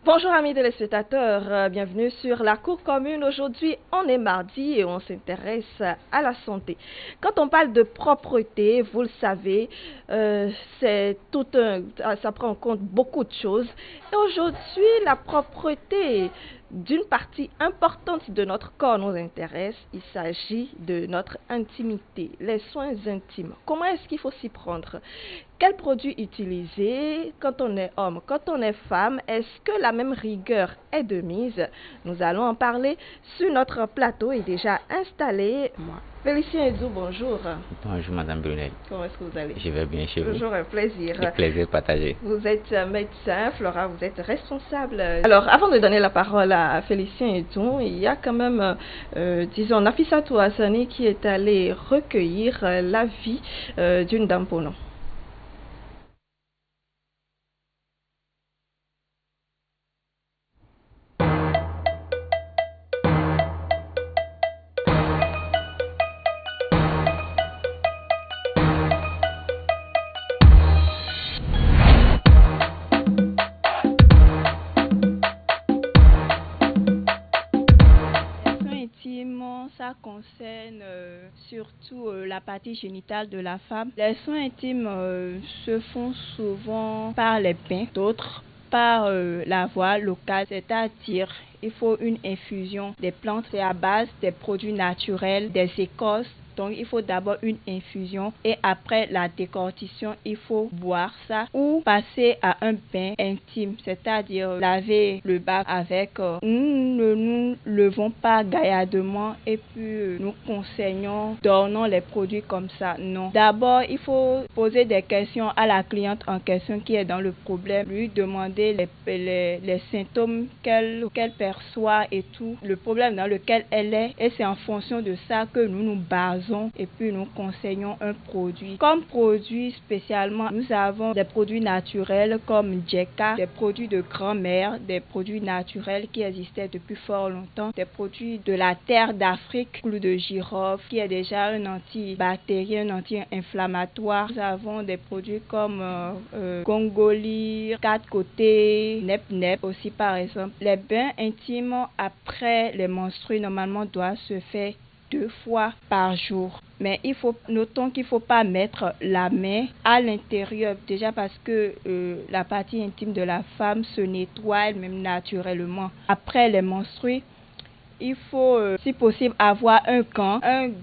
Bonjour amis téléspectateurs, bienvenue sur la cour commune. Aujourd'hui, on est mardi et on s'intéresse à la santé. Quand on parle de propreté, vous le savez, ça prend en compte beaucoup de choses. Et aujourd'hui, la propreté d'une partie importante de notre corps nous intéresse. Il s'agit de notre intimité, les soins intimes. Comment est-ce qu'il faut s'y prendre? Quels produits utiliser quand on est homme, quand on est femme? Est-ce que la même rigueur est de mise? Nous allons en parler sur notre plateau est déjà installé. Félicien Edou, bonjour. Bonjour Madame Brunel. Comment est-ce que vous allez? Je vais bien chez vous. Toujours un plaisir. Un plaisir partagé. Vous êtes médecin, Flora, vous êtes responsable. Alors, avant de donner la parole à Félicien Edou, il y a quand même, disons, Nafissatou Hassani qui est allé recueillir l'avis d'une dame pour nous. Ça concerne surtout la partie génitale de la femme. Les soins intimes se font souvent par les bains, d'autres par la voie locale, c'est-à-dire il faut une infusion des plantes, c'est à base des produits naturels, des écorces. Donc, il faut d'abord une infusion et après la décortication, il faut boire ça ou passer à un bain intime, c'est-à-dire laver le bas avec. Nous ne nous levons pas gaillardement et puis nous conseillons, donnons les produits comme ça. Non. D'abord, il faut poser des questions à la cliente en question qui est dans le problème, lui demander les symptômes qu'elle perçoit et tout, le problème dans lequel elle est, et c'est en fonction de ça que nous nous basons et puis nous conseillons un produit. Comme produit spécialement, nous avons des produits naturels comme Djeka, des produits de grand-mère, des produits naturels qui existaient depuis fort longtemps, des produits de la terre d'Afrique, clou de girofle, qui est déjà un antibactérien, un anti-inflammatoire. Nous avons des produits comme Gongoli, 4 côtés, Nep aussi par exemple. Les bains intimes après les menstrues normalement doivent se faire 2 fois par jour. Mais notons qu'il ne faut pas mettre la main à l'intérieur, déjà parce que la partie intime de la femme se nettoie elle-même naturellement. Après les menstrues, il faut, si possible, avoir un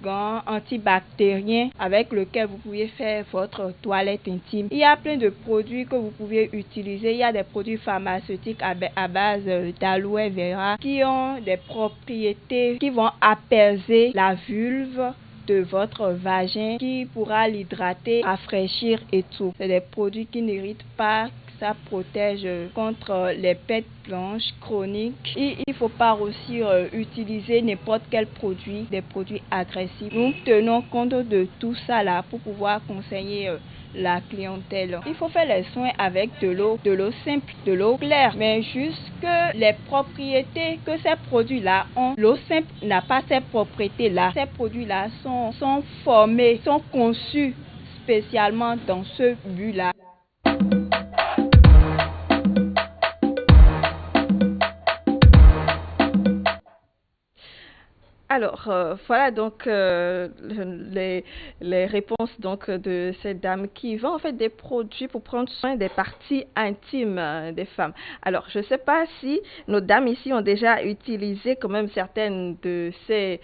gant antibactérien avec lequel vous pouvez faire votre toilette intime. Il y a plein de produits que vous pouvez utiliser. Il y a des produits pharmaceutiques à base d'aloe vera qui ont des propriétés qui vont apaiser la vulve de votre vagin, qui pourra l'hydrater, rafraîchir et tout. C'est des produits qui n'irritent pas. Ça protège contre les pètes blanches chroniques. Et il ne faut pas aussi utiliser n'importe quel produit, des produits agressifs. Nous tenons compte de tout ça là pour pouvoir conseiller la clientèle. Il faut faire les soins avec de l'eau simple, de l'eau claire, mais juste que les propriétés que ces produits-là ont, l'eau simple n'a pas ces propriétés-là. Ces produits-là sont formés, sont conçus spécialement dans ce but-là. Alors, voilà donc les réponses donc de cette dame qui vend en fait des produits pour prendre soin des parties intimes des femmes. Alors, je ne sais pas si nos dames ici ont déjà utilisé quand même certaines de ces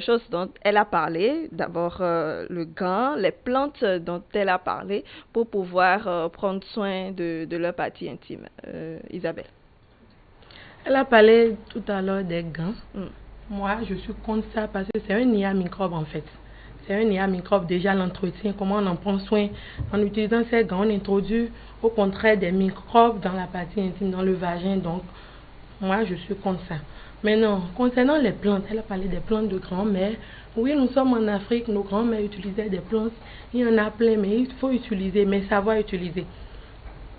choses dont elle a parlé. D'abord, le gant, les plantes dont elle a parlé pour pouvoir prendre soin de leur partie intime. Isabelle. Elle a parlé tout à l'heure des gants. Moi, je suis contre ça parce que c'est un nid à microbes en fait. C'est un nid à microbes, déjà l'entretien, comment on en prend soin. En utilisant ces gants, on introduit au contraire des microbes dans la partie intime, dans le vagin. Donc, moi, je suis contre ça. Maintenant, concernant les plantes, elle a parlé des plantes de grand-mère. Oui, nous sommes en Afrique, nos grands-mères utilisaient des plantes. Il y en a plein, mais il faut utiliser, mais savoir utiliser.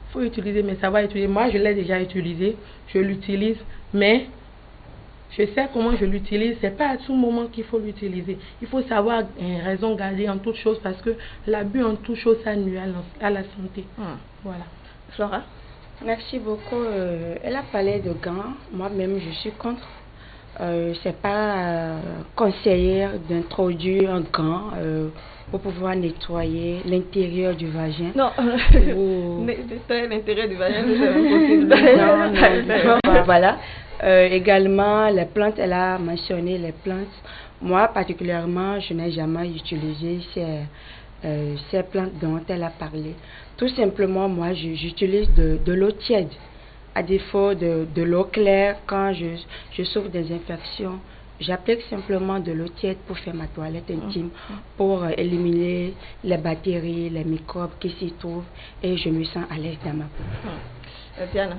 Il faut utiliser, mais savoir utiliser. Moi, je l'ai déjà utilisé, je l'utilise, mais je sais comment je l'utilise. C'est pas à tout moment qu'il faut l'utiliser. Il faut savoir raison garder en toute chose parce que l'abus en toute chose, ça nuit à la santé. Voilà. Flora? Merci beaucoup. Elle a parlé de gants. Moi-même, je suis contre. C'est pas conseillé d'introduire un gant pour pouvoir nettoyer l'intérieur du vagin. Non, nettoyer l'intérieur du vagin, c'est impossible. Non. Voilà. Également, les plantes, elle a mentionné les plantes. Moi, particulièrement, je n'ai jamais utilisé ces plantes dont elle a parlé. Tout simplement, moi, j'utilise de l'eau tiède. À défaut de l'eau claire, quand je souffre des infections, j'applique simplement de l'eau tiède pour faire ma toilette intime, pour éliminer les bactéries, les microbes qui s'y trouvent, et je me sens à l'aise dans ma peau. Diana.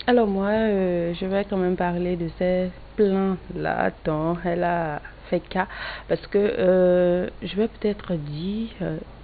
Alors moi, je vais quand même parler de ces plans-là dont elle a fait cas, parce que je vais peut-être dire,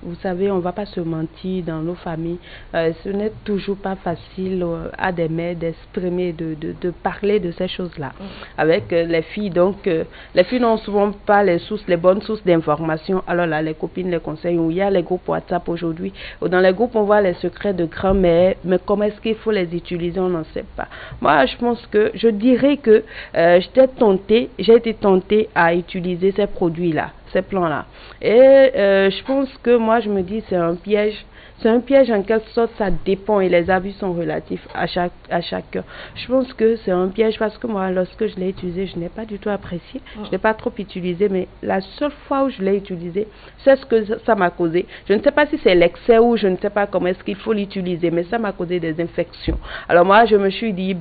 vous savez, on ne va pas se mentir dans nos familles, ce n'est toujours pas facile à des mères d'exprimer, de parler de ces choses-là avec les filles. Donc, les filles n'ont souvent pas les bonnes sources d'informations. Alors là, les copines les conseillent, où il y a les groupes WhatsApp aujourd'hui, où dans les groupes, on voit les secrets de grand-mère, mais comment est-ce qu'il faut les utiliser, on n'en sait pas. Moi, je pense que, je dirais que j'ai été tentée à utiliser ces produits-là, ces plans-là. Et je pense que moi, je me dis, c'est un piège. C'est un piège en quelque sorte, ça dépend et les avis sont relatifs à chacun. Je pense que c'est un piège parce que moi, lorsque je l'ai utilisé, je n'ai pas du tout apprécié. Je n'ai pas trop utilisé, mais la seule fois où je l'ai utilisé, c'est ce que ça m'a causé. Je ne sais pas si c'est l'excès ou je ne sais pas comment est-ce qu'il faut l'utiliser, mais ça m'a causé des infections. Alors moi, je me suis dit,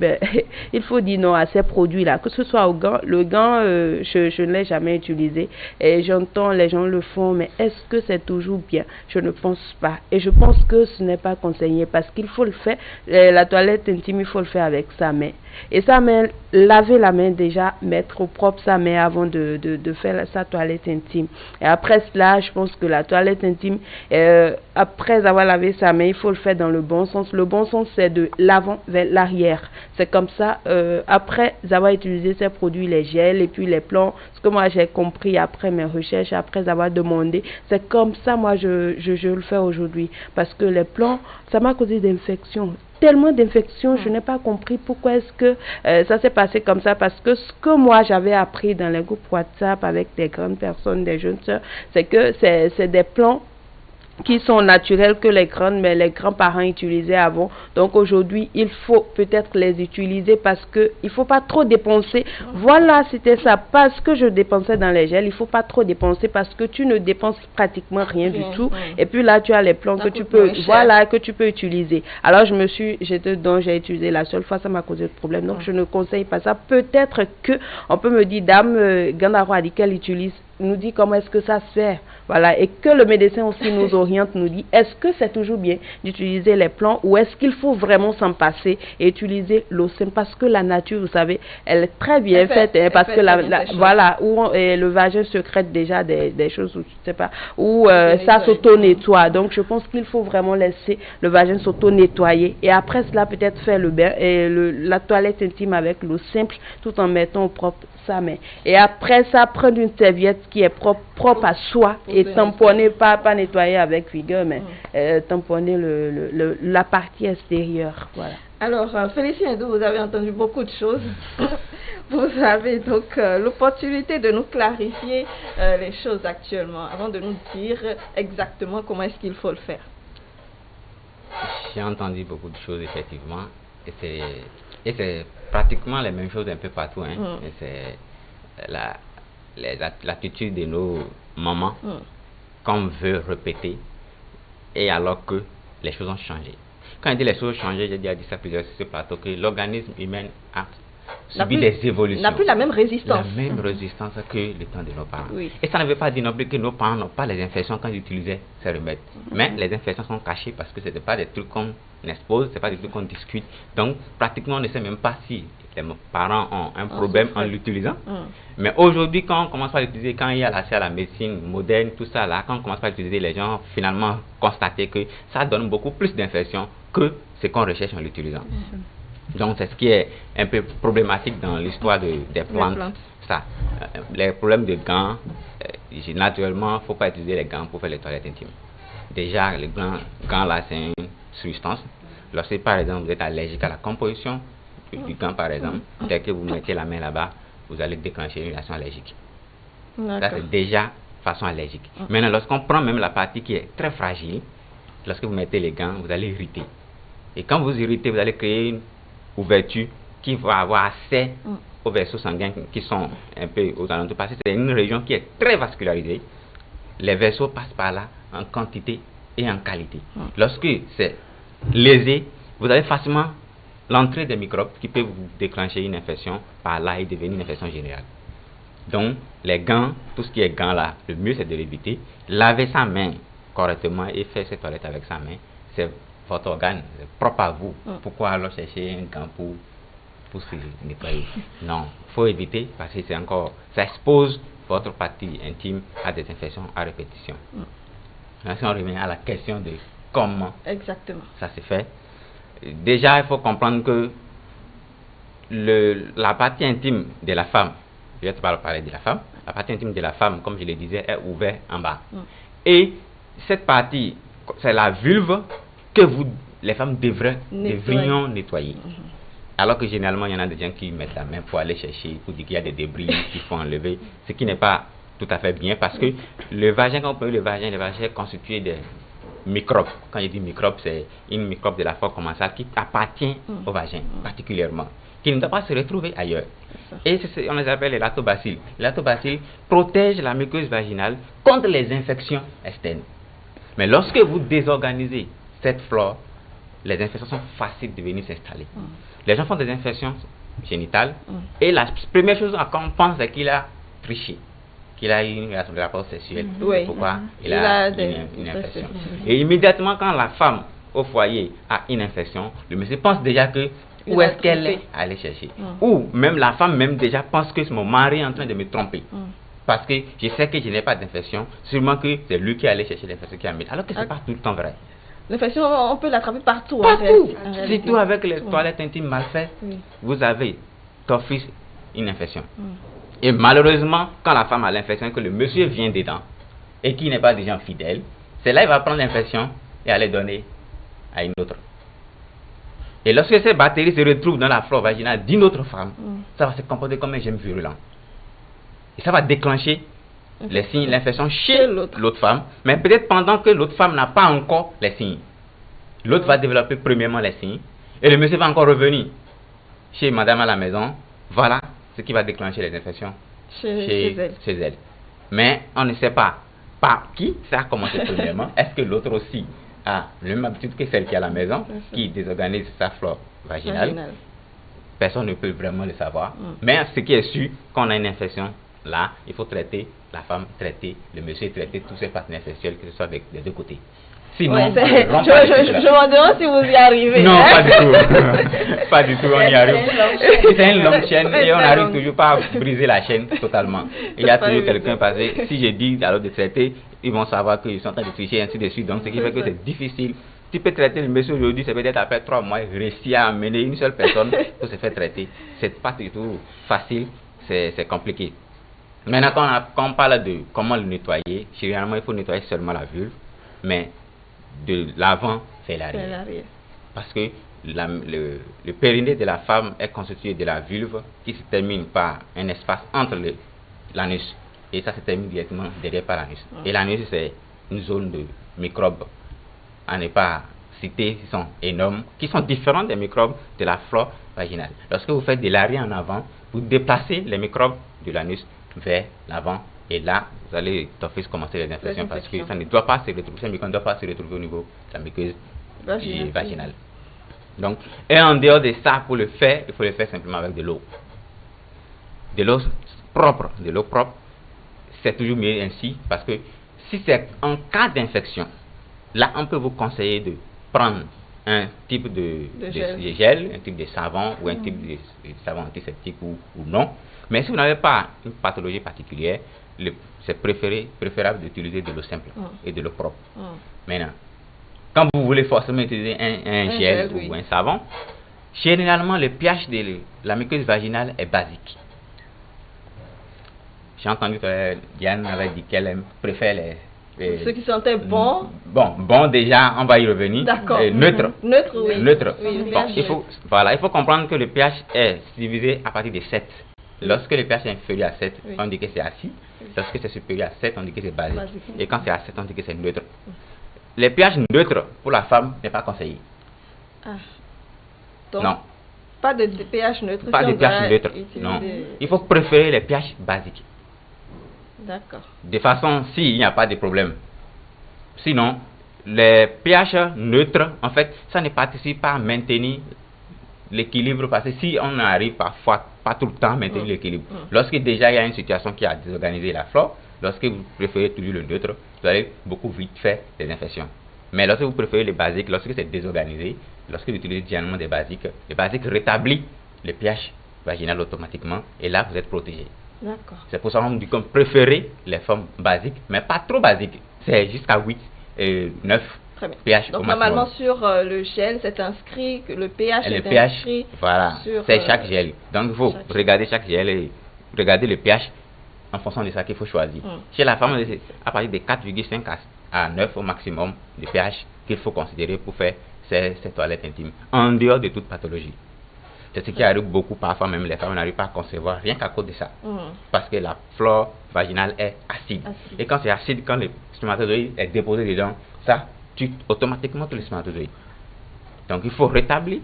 il faut dire non à ces produits-là, que ce soit au gant. Le gant, je ne l'ai jamais utilisé et j'entends les gens le font, mais est-ce que c'est toujours bien? Je ne pense pas. Et je pense que ce n'est pas conseillé parce qu'il faut le faire, la toilette intime, il faut le faire avec sa main. Et sa main, laver la main déjà, mettre au propre sa main avant de faire sa toilette intime. Et après cela, je pense que la toilette intime, après avoir lavé sa main, il faut le faire dans le bon sens. Le bon sens, c'est de l'avant vers l'arrière. C'est comme ça, après avoir utilisé ces produits, les gels et puis les plans, ce que moi j'ai compris après mes recherches, après avoir demandé, c'est comme ça, moi, je le fais aujourd'hui. Parce que les plans, ça m'a causé d'infections. Tellement d'infections, je n'ai pas compris pourquoi est-ce que ça s'est passé comme ça, parce que ce que moi j'avais appris dans les groupes WhatsApp avec des grandes personnes, des jeunes sœurs, c'est que c'est des plans qui sont naturels que les grands-parents utilisaient avant. Donc aujourd'hui, il faut peut-être les utiliser parce que il faut pas trop dépenser. Voilà, c'était ça. Parce que je dépensais dans les gels, il faut pas trop dépenser parce que tu ne dépenses pratiquement rien du tout. Et puis là, tu as les plans que tu peux, que tu peux utiliser. Alors j'ai utilisé la seule fois, ça m'a causé de problème. Donc je ne conseille pas ça. Peut-être que on peut me dire, dame Gandaro a dit qu'elle utilise, nous dit comment est-ce que ça se fait. Voilà, et que le médecin aussi nous oriente, nous dit, est-ce que c'est toujours bien d'utiliser les plans ou est-ce qu'il faut vraiment s'en passer et utiliser l'eau simple parce que la nature, vous savez, elle est très bien faite, parce que le vagin sécrète déjà des choses où tu sais pas, où ça s'auto-nettoie. Donc je pense qu'il faut vraiment laisser le vagin s'auto-nettoyer et après cela peut-être faire le bain et la toilette intime avec l'eau simple tout en mettant au propre sa main. Et après ça, prendre une serviette qui est propre à soi et tamponner, pas nettoyer avec vigueur, mais tamponner la partie extérieure. Voilà. Alors, Félicie Indou, vous avez entendu beaucoup de choses. Vous avez donc l'opportunité de nous clarifier les choses actuellement, avant de nous dire exactement comment est-ce qu'il faut le faire. J'ai entendu beaucoup de choses, effectivement, et c'est pratiquement les mêmes choses un peu partout. Et c'est l'attitude de nos mamans qu'on veut répéter, et alors que les choses ont changé. Quand je dis les choses ont changé, j'ai déjà dit ça plusieurs fois sur ce plateau, que l'organisme humain a subi des évolutions. N'a plus la même résistance. La même résistance que le temps de nos parents. Oui. Et ça ne veut pas dire non plus que nos parents n'ont pas les infections quand ils utilisaient ces remèdes. Mais les infections sont cachées parce que ce n'est pas des trucs qu'on expose, ce n'est pas des trucs qu'on discute. Donc, pratiquement, on ne sait même pas si les parents ont un problème en l'utilisant. Mais aujourd'hui, quand on commence à l'utiliser, quand il y a l'accès à la médecine moderne, tout ça là, quand on commence à l'utiliser, les gens finalement constatent que ça donne beaucoup plus d'infections que ce qu'on recherche en l'utilisant. Donc c'est ce qui est un peu problématique dans l'histoire des plantes. Ça, les problèmes de gants, naturellement, il ne faut pas utiliser les gants pour faire les toilettes intimes. Déjà, les gants là, c'est une substance. lorsque par exemple vous êtes allergique à la composition du gant par exemple, dès que vous mettez la main là-bas, vous allez déclencher une réaction allergique. Ça c'est déjà façon allergique. Maintenant, lorsqu'on prend même la partie qui est très fragile, lorsque vous mettez les gants, vous allez irriter. Et quand vous irritez, vous allez créer une ouverture qui va avoir accès aux vaisseaux sanguins qui sont un peu aux alentours. Parce que c'est une région qui est très vascularisée. Les vaisseaux passent par là en quantité et en qualité. Lorsque c'est lésé, vous avez facilement l'entrée des microbes qui peut vous déclencher une infection par là et devenir une infection générale. Donc, les gants, tout ce qui est gants là, le mieux c'est de l'éviter. Laver sa main correctement et faire ses toilettes avec sa main, c'est votre organe, c'est propre à vous. Pourquoi alors chercher un gant pour se nettoyer? Non, il faut éviter parce que c'est encore, ça expose votre partie intime à des infections à répétition. Là, si on revient à la question de comment ça se fait, déjà il faut comprendre que la partie intime de la femme, je vais te parler de la femme, la partie intime de la femme, comme je le disais, est ouverte en bas. Et cette partie, c'est la vulve que les femmes devrions nettoyer. Alors que généralement, il y en a des gens qui mettent la main pour aller chercher, pour dire qu'il y a des débris qu'il faut enlever, ce qui n'est pas tout à fait bien parce que le vagin, quand on peut le vagin est constitué de microbes. Quand je dis microbes, c'est une microbe de la flore commensale qui appartient au vagin particulièrement, qui ne doit pas se retrouver ailleurs. Et on les appelle les lactobacilles. Les lactobacilles protègent la muqueuse vaginale contre les infections externes. Mais lorsque vous désorganisez cette flore, les infections sont faciles de venir s'installer. Les gens font des infections génitales et la première chose à qu'on pense c'est qu'il a triché, qu'il a eu une relation de rapport sexuel. Pourquoi il a une infection. Et immédiatement quand la femme au foyer a une infection, le monsieur pense déjà que où est-ce qu'elle est allée chercher. Ou même la femme même déjà pense que mon mari est en train de me tromper. Parce que je sais que je n'ai pas d'infection, sûrement que c'est lui qui est allé chercher l'infection qui a mis. Alors que ce n'est pas tout le temps vrai. L'infection, on peut l'attraper partout. Partout. Surtout avec les toilettes intimes mal faites, vous avez d'office une infection. Et malheureusement, quand la femme a l'infection, que le monsieur vient dedans et qui n'est pas déjà fidèle, c'est là qu'il va prendre l'infection et aller donner à une autre. Et lorsque ces bactéries se retrouvent dans la flore vaginale d'une autre femme, ça va se comporter comme un germe virulent. Et ça va déclencher les signes, l'infection chez l'autre femme, mais peut-être pendant que l'autre femme n'a pas encore les signes. L'autre va développer premièrement les signes, et le monsieur va encore revenir chez madame à la maison. Voilà ce qui va déclencher les infections chez elle. Mais on ne sait pas par qui ça a commencé premièrement. Est-ce que l'autre aussi a la même habitude que celle qui est à la maison, qui désorganise sa flore vaginale? Personne ne peut vraiment le savoir. Mais ce qui est sûr, quand on a une infection, là, il faut traiter, la femme traiter, le monsieur traiter tous ses partenaires sexuels, que ce soit des deux côtés. Sinon, je me demande si vous y arrivez. Non, pas du tout. Pas du tout, on y arrive. C'est une longue chaîne et on n'arrive toujours pas à briser la chaîne totalement. Il y a toujours quelqu'un passé. Si je dis alors de traiter, ils vont savoir qu'ils sont en train de tricher et ainsi de suite. Donc, ce qui fait que c'est difficile. Tu peux traiter le monsieur aujourd'hui, c'est peut-être après 3 mois, réussir à amener une seule personne pour se faire traiter. C'est pas du tout facile, c'est compliqué. Maintenant, quand on parle de comment le nettoyer, généralement, il faut nettoyer seulement la vulve, mais de l'avant vers l'arrière. Parce que le périnée de la femme est constitué de la vulve qui se termine par un espace entre l'anus, et ça se termine directement derrière par l'anus. Et l'anus, c'est une zone de microbes à ne pas citer, qui sont énormes, qui sont différents des microbes de la flore vaginale. Lorsque vous faites de l'arrière en avant, vous déplacez les microbes de l'anus vers l'avant, et là vous allez d'office commencer les infections parce que ça ne doit pas se retrouver, ces microbes ne doivent pas se retrouver au niveau de la muqueuse vaginale. Donc, et en dehors de ça, pour le faire, il faut le faire simplement avec de l'eau. De l'eau propre. De l'eau propre, c'est toujours mieux ainsi parce que si c'est en cas d'infection, là on peut vous conseiller de prendre un type de gel, un type de savon ou un type de savon antiseptique ou non. Mais si vous n'avez pas une pathologie particulière, c'est préférable d'utiliser de l'eau simple et de l'eau propre. Maintenant, quand vous voulez forcément utiliser un gel ou un savon, généralement le pH de la muqueuse vaginale est basique. J'ai entendu que Diane avait dit qu'elle préfère ceux qui sentaient bon. Bon, déjà, on va y revenir. D'accord. Neutre. Neutre, oui. Neutre. Oui, Bon, il faut comprendre que le pH est divisé à partir de 7. Lorsque le pH est inférieur à 7, on dit que c'est acide. Lorsque c'est supérieur à 7, on dit que c'est basique. Et quand c'est à 7, on dit que c'est neutre. Le pH neutre pour la femme n'est pas conseillé. Donc, non. Pas de pH neutre. Pas de pH neutre. Non. Il faut préférer les pH basiques. D'accord. De façon, s'il n'y a pas de problème. Sinon, les pH neutres, en fait, ça ne participe pas à maintenir l'équilibre, parce que si on arrive parfois, pas tout le temps à maintenir l'équilibre, lorsque déjà il y a une situation qui a désorganisé la flore, lorsque vous préférez toujours le neutre, vous allez beaucoup vite faire des infections. Mais lorsque vous préférez les basiques, lorsque c'est désorganisé, lorsque vous utilisez généralement des basiques, les basiques rétablissent le pH vaginal automatiquement, et là vous êtes protégé. D'accord. C'est pour ça qu'on dit qu'on préfère les formes basiques, mais pas trop basiques. C'est jusqu'à 8 et 9 pH. Donc normalement sur le gel, c'est inscrit que le pH et est le pH, inscrit. voilà, c'est chaque gel. Donc il faut regarder chaque gel et regarder le pH en fonction de ça qu'il faut choisir. Chez la femme, c'est à partir de 4,5 à 9 au maximum de pH qu'il faut considérer pour faire ces toilettes intimes, en dehors de toute pathologie. C'est ce qui arrive beaucoup, parfois même les femmes n'arrivent pas à concevoir rien qu'à cause de ça. Parce que la flore vaginale est acide. Et quand c'est acide, quand le spermatozoïde est déposé dedans, ça tue automatiquement tous les spermatozoïdes. Donc il faut rétablir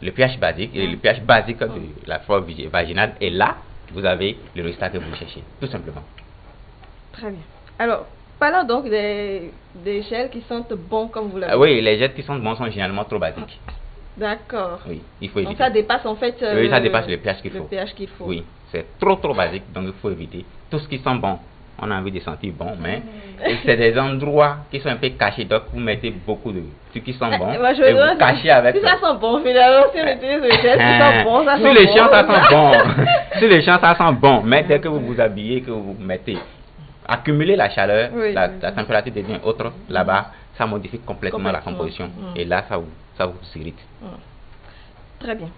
le pH basique, et le pH basique de la flore vaginale, et là, vous avez le résultat que vous cherchez, tout simplement. Très bien. Alors, parlons donc des gels qui sentent bon, comme vous l'avez dit. Oui, les gels qui sentent bon sont généralement trop basiques. D'accord. Oui, il faut éviter. Donc ça dépasse en fait oui, ça dépasse le pH qu'il faut. Le pH qu'il faut. Oui, c'est trop basique, donc il faut éviter. Tout ce qui sent bon, on a envie de sentir bon, mais c'est des endroits qui sont un peu cachés, donc vous mettez beaucoup de trucs qui sont bons, et vous cachez avec... Si ça sent bon, finalement, si on utilise le gel, ça sent bon, ça sent bon. Sur les champs, ça sent bon. Sur les champs, ça sent bon, mais dès que vous vous habillez, que vous mettez... Accumuler la chaleur, la température devient autre, là-bas, ça modifie complètement la composition. Et là, ça vous irrite. Très bien.